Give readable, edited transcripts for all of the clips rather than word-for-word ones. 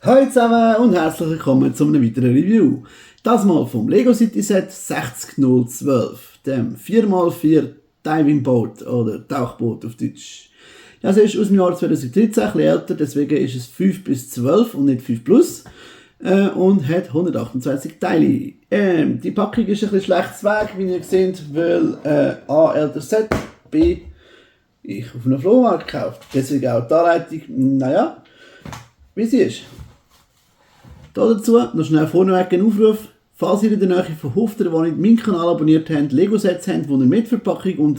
Hallo zusammen und herzlich willkommen zu einem weiteren Review. Das mal vom Lego City Set 60012, dem 4x4 Diving Boat oder Tauchboot auf Deutsch. Ja, es ist aus dem Jahr 2013, ein bisschen älter, deswegen ist es 5 bis 12 und nicht 5 plus. Und hat 128 Teile. Die Packung ist ein bisschen schlechtes Weg, wie ihr seht, weil A, älteres Set, B, ich auf einem Flohmarkt gekauft. Deswegen auch die Anleitung, naja, wie sie ist. Dazu noch schnell vorneweg ein Aufruf. Falls ihr in der Nähe von Hofter, die nicht meinen Kanal abonniert habt, Lego-Sets habt, die ihr mit Verpackung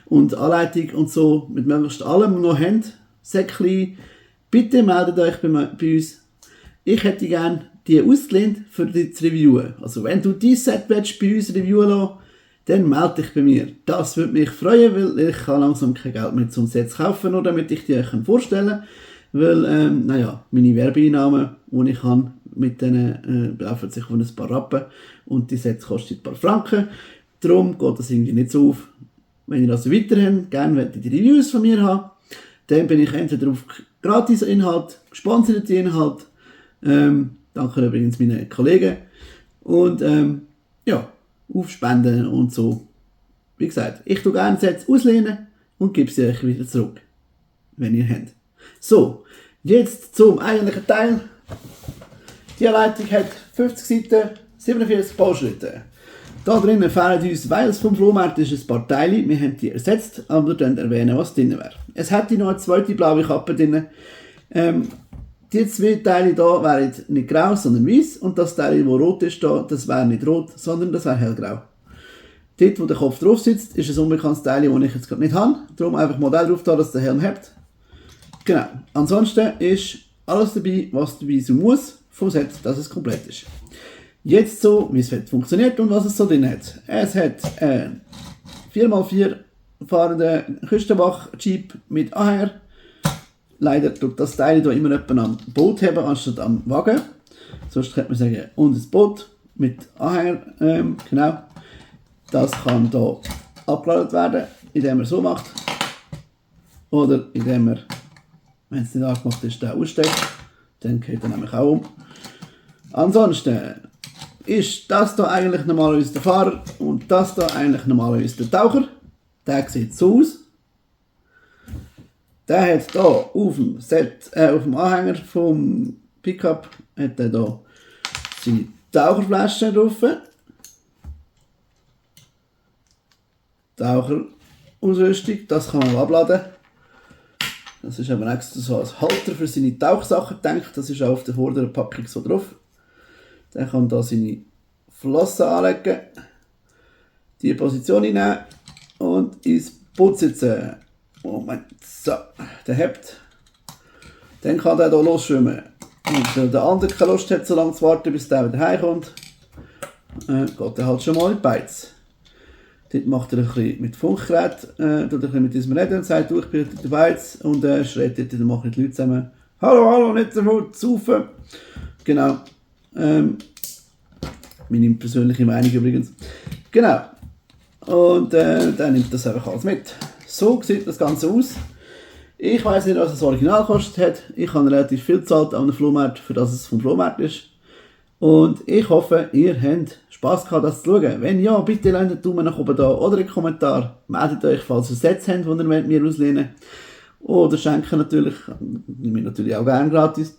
und Anleitung und so mit möglichst allem noch habt, Säckchen, bitte meldet euch bei uns. Ich hätte gerne die ausgelehnt für die zu reviewen. Also wenn du dieses Set willst, bei uns reviewen lassen, dann melde dich bei mir. Das würde mich freuen, weil ich kann langsam kein Geld mehr zum Set kaufen, nur damit ich die euch vorstellen kann. Weil, meine Werbeeinnahmen, die ich habe, mit denen belaufen sich von ein paar Rappen und die Sets kosten ein paar Franken. Darum geht das irgendwie nicht so auf. Wenn ihr also weiter habt, gerne wollt ihr die Reviews von mir haben, dann bin ich entweder auf Gratis-Inhalt, gesponserte Inhalt, danke übrigens meinen Kollegen, und auf Spenden und so. Wie gesagt, ich tue gerne Sets auslehnen und gebe sie euch wieder zurück, wenn ihr habt. So, jetzt zum eigentlichen Teil. Die Anleitung hat 50 Seiten, 47 Bauschritte. Da drinnen fehlen uns, weil es vom Flohmarkt ist, ein paar Teile. Wir haben die ersetzt, aber wir können erwähnen, was drin wäre. Es hätte noch eine zweite blaue Kappe drin. Die zwei Teile hier wären nicht grau, sondern weiß. Und das Teil, das rot ist, das wäre nicht rot, sondern das wäre hellgrau. Dort, wo der Kopf drauf sitzt, ist ein unbekanntes Teil, das ich jetzt gerade nicht habe. Darum einfach Modell drauf da, dass der Helm hat. Genau. Ansonsten ist alles dabei, was dabei sein muss vom Set, dass es komplett ist. Jetzt so, wie das Set funktioniert und was es so drin hat. Es hat 4x4 fahrenden Küstenbach-Jeep mit Anhänger. Leider tut das Teil hier immer jemand am Boot haben, anstatt am Wagen. Sonst könnte man sagen, und ein Boot mit Anhänger, genau. Das kann hier abgeladen werden, indem man so macht. Oder indem man, wenn es nicht angemacht ist, den aussteckt. Dann geht er nämlich auch um. Ansonsten ist das hier eigentlich normalerweise der Fahrer und das hier eigentlich normalerweise der Taucher. Der sieht so aus. Der hat hier auf dem Anhänger vom Pickup hat er hier seine Taucherflasche drauf. Taucherausrüstung, das kann man abladen. Das ist aber extra so als Halter für seine Tauchsachen gedacht. Das ist auch auf der vorderen Packung so drauf. Dann kann da seine Flossen anlegen, die Position nehmen und ins Boot sitzen. Moment, so, der hebt. Dann kann der hier losschwimmen. Und wenn der andere keine Lust hat, so lange zu warten, bis der wieder heimkommt, geht er halt schon mal in die Beiz. Dort macht er ein bisschen mit Funkgerät, tut ein bisschen mit diesem Reden und sagt, du, ich bin der Beiz, und schreit dort, dann machen die Leute zusammen, hallo, nicht so zu saufen. Genau. Meine persönliche Meinung übrigens. Genau. Und dann nimmt das einfach alles mit. So sieht das Ganze aus. Ich weiss nicht, was das Original gekostet hat. Ich habe relativ viel gezahlt an einem Flohmarkt, für das es vom Flohmarkt ist. Und ich hoffe, ihr habt Spass gehabt, das zu schauen. Wenn ja, bitte lasst einen Daumen nach oben da oder einen Kommentar. Meldet euch, falls ihr Sets habt, die ihr mir auslehnen wollt. Oder schenken natürlich. Nehme ich natürlich auch gerne gratis.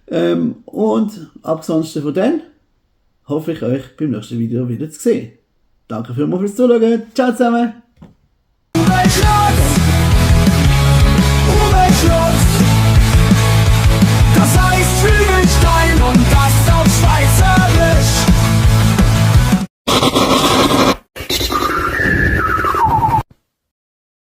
Und abgesehen von dem hoffe ich euch beim nächsten Video wieder zu sehen. Danke vielmals fürs Zuschauen. Ciao zusammen!